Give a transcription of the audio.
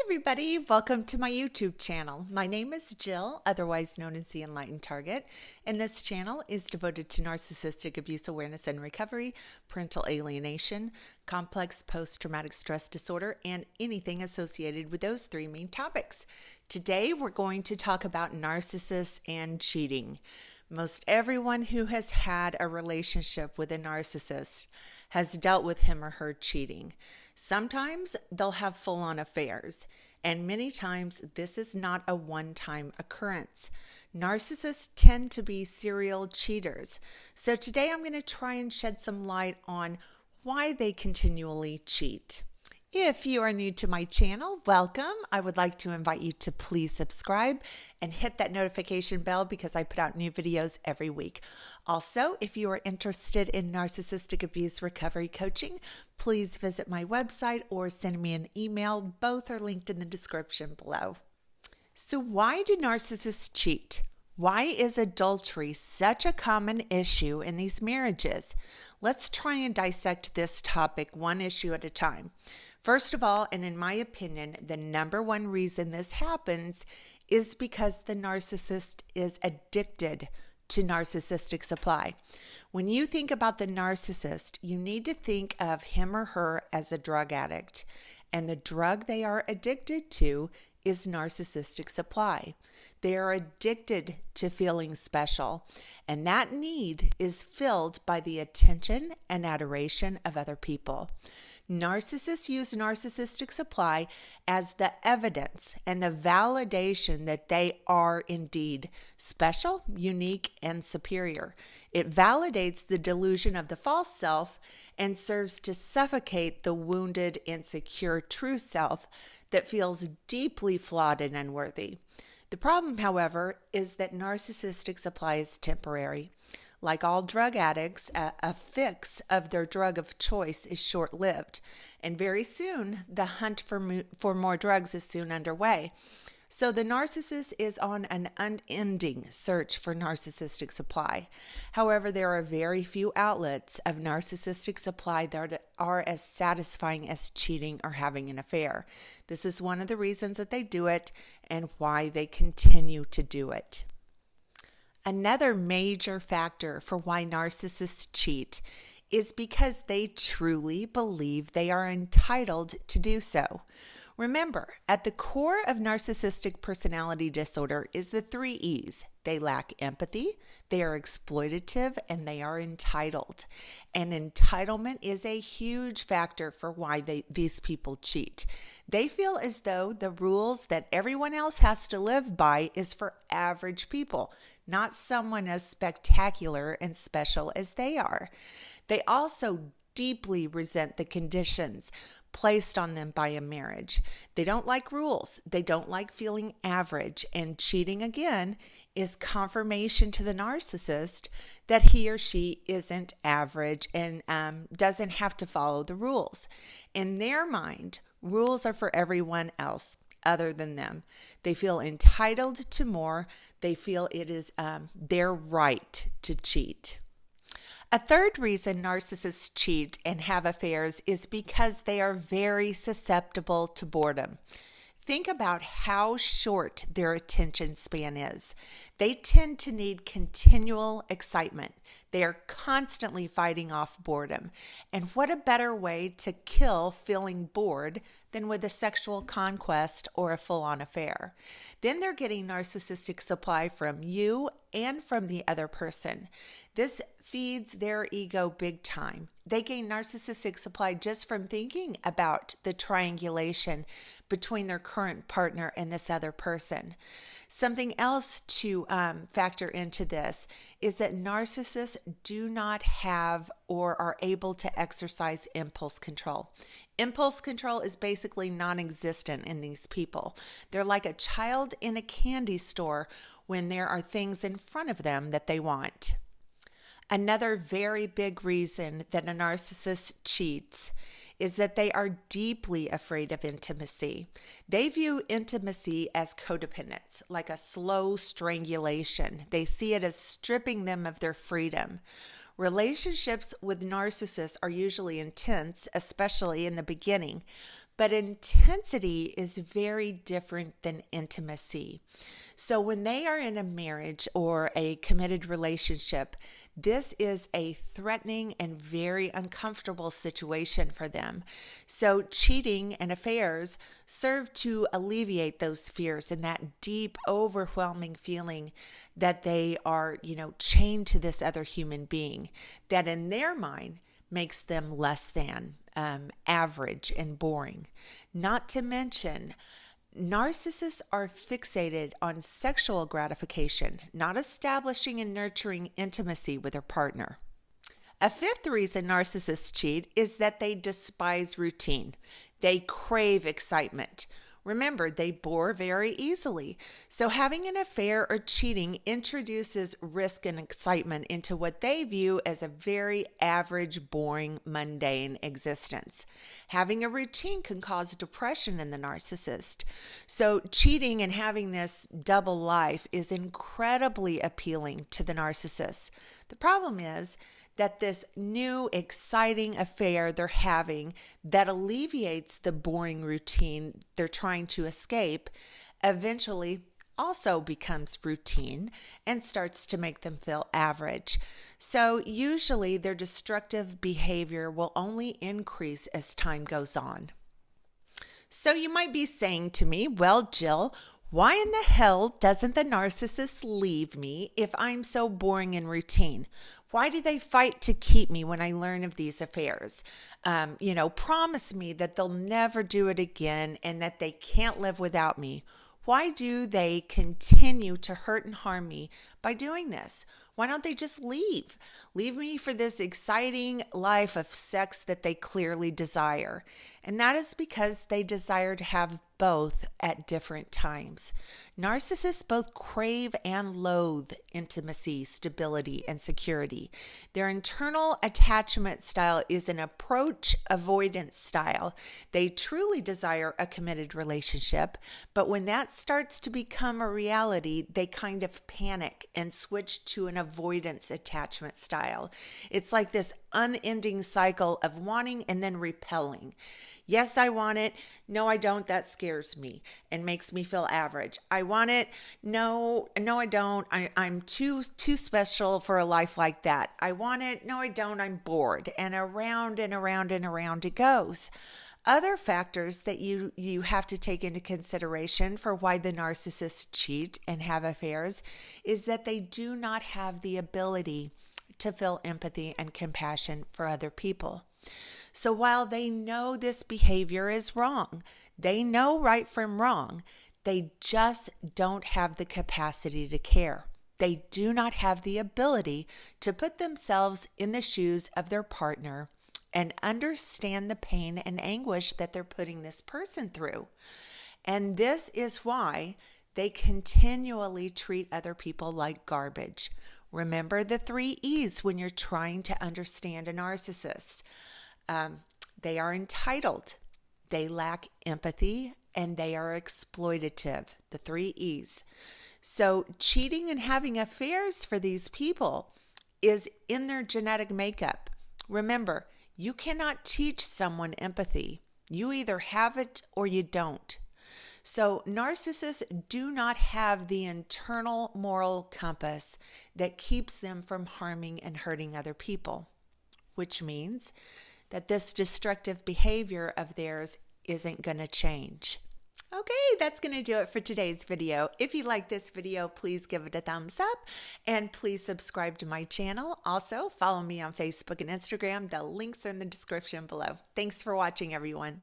everybody, welcome to my YouTube channel. My name is Jill, otherwise known as the Enlightened Target, and this channel is devoted to narcissistic abuse awareness and recovery, parental alienation, complex post-traumatic stress disorder, and anything associated with those three main topics. Today we're going to talk about narcissists and cheating. Most everyone who has had a relationship with a narcissist has dealt with him or her cheating. Sometimes they'll have full-on affairs, and many times this is not a one-time occurrence. Narcissists tend to be serial cheaters. So today I'm going to try and shed some light on why they continually cheat. If you are new to my channel, welcome. I would like to invite you to please subscribe and hit that notification bell because I put out new videos every week. Also, if you are interested in Narcissistic Abuse Recovery Coaching, please visit my website or send me an email. Both are linked in the description below. So why do narcissists cheat? Why is adultery such a common issue in these marriages? Let's try and dissect this topic one issue at a time. First of all, and in my opinion, the number one reason this happens is because the narcissist is addicted to narcissistic supply. When you think about the narcissist, you need to think of him or her as a drug addict, and the drug they are addicted to is narcissistic supply. They are addicted to feeling special, and that need is filled by the attention and adoration of other people. Narcissists use narcissistic supply as the evidence and the validation that they are indeed special, unique, and superior. It validates the delusion of the false self and serves to suffocate the wounded, insecure true self that feels deeply flawed and unworthy. The problem, however, is that narcissistic supply is temporary. Like all drug addicts, a fix of their drug of choice is short-lived, and very soon the hunt for more drugs is soon underway. So the narcissist is on an unending search for narcissistic supply. However, there are very few outlets of narcissistic supply that are as satisfying as cheating or having an affair. This is one of the reasons that they do it and why they continue to do it. Another major factor for why narcissists cheat is because they truly believe they are entitled to do so. Remember, at the core of narcissistic personality disorder is the 3 E's. They lack empathy, they are exploitative, and they are entitled. And entitlement is a huge factor for why these people cheat. They feel as though the rules that everyone else has to live by is for average people, not someone as spectacular and special as they are. They also deeply resent the conditions placed on them by a marriage. They don't like rules. They don't like feeling average. And cheating, again, is confirmation to the narcissist that he or she isn't average and doesn't have to follow the rules. In their mind, rules are for everyone else other than them. They feel entitled to more. They feel it is their right to cheat. A third reason narcissists cheat and have affairs is because they are very susceptible to boredom. Think about how short their attention span is. They tend to need continual excitement. They are constantly fighting off boredom. And what a better way to kill feeling bored than with a sexual conquest or a full-on affair. Then they're getting narcissistic supply from you and from the other person. This feeds their ego big time. They gain narcissistic supply just from thinking about the triangulation between their current partner and this other person. Something else to factor into this is that narcissists do not have or are able to exercise impulse control. Impulse control is basically non-existent in these people. They're like a child in a candy store when there are things in front of them that they want. Another very big reason that a narcissist cheats is that they are deeply afraid of intimacy. They view intimacy as codependence, like a slow strangulation. They see it as stripping them of their freedom. Relationships with narcissists are usually intense, especially in the beginning, But intensity is very different than intimacy. So when they are in a marriage or a committed relationship, this is a threatening and very uncomfortable situation for them. So cheating and affairs serve to alleviate those fears and that deep, overwhelming feeling that they are, chained to this other human being that in their mind makes them less than average and boring. Not to mention, narcissists are fixated on sexual gratification, not establishing and nurturing intimacy with their partner. A fifth reason narcissists cheat is that they despise routine. They crave excitement. Remember, they bore very easily. So having an affair or cheating introduces risk and excitement into what they view as a very average, boring, mundane existence. Having a routine can cause depression in the narcissist. So cheating and having this double life is incredibly appealing to the narcissist. The problem is that this new exciting affair they're having that alleviates the boring routine they're trying to escape eventually also becomes routine and starts to make them feel average. So usually their destructive behavior will only increase as time goes on. So you might be saying to me, well, Jill, why in the hell doesn't the narcissist leave me if I'm so boring and routine? Why do they fight to keep me when I learn of these affairs? Promise me that they'll never do it again and that they can't live without me. Why do they continue to hurt and harm me by doing this? Why don't they just leave? Leave me for this exciting life of sex that they clearly desire. And that is because they desire to have both at different times. Narcissists both crave and loathe intimacy, stability, and security. Their internal attachment style is an approach avoidance style. They truly desire a committed relationship, but when that starts to become a reality, they kind of panic and switch to an avoidance attachment style. It's like this unending cycle of wanting and then repelling. Yes, I want it. No, I don't. That scares me and makes me feel average. I want it. No, I don't. I'm too special for a life like that. I want it. No, I don't. I'm bored. And around and around and around it goes. Other factors that you have to take into consideration for why the narcissists cheat and have affairs is that they do not have the ability to feel empathy and compassion for other people. So while they know this behavior is wrong, they know right from wrong, they just don't have the capacity to care. They do not have the ability to put themselves in the shoes of their partner and understand the pain and anguish that they're putting this person through. And this is why they continually treat other people like garbage. Remember the 3 E's when you're trying to understand a narcissist. They are entitled, they lack empathy, and they are exploitative, the 3 E's. So cheating and having affairs for these people is in their genetic makeup. Remember, you cannot teach someone empathy. You either have it or you don't. So narcissists do not have the internal moral compass that keeps them from harming and hurting other people, which means that this destructive behavior of theirs isn't going to change. Okay, that's going to do it for today's video. If you like this video, please give it a thumbs up and please subscribe to my channel. Also, follow me on Facebook and Instagram. The links are in the description below. Thanks for watching, everyone.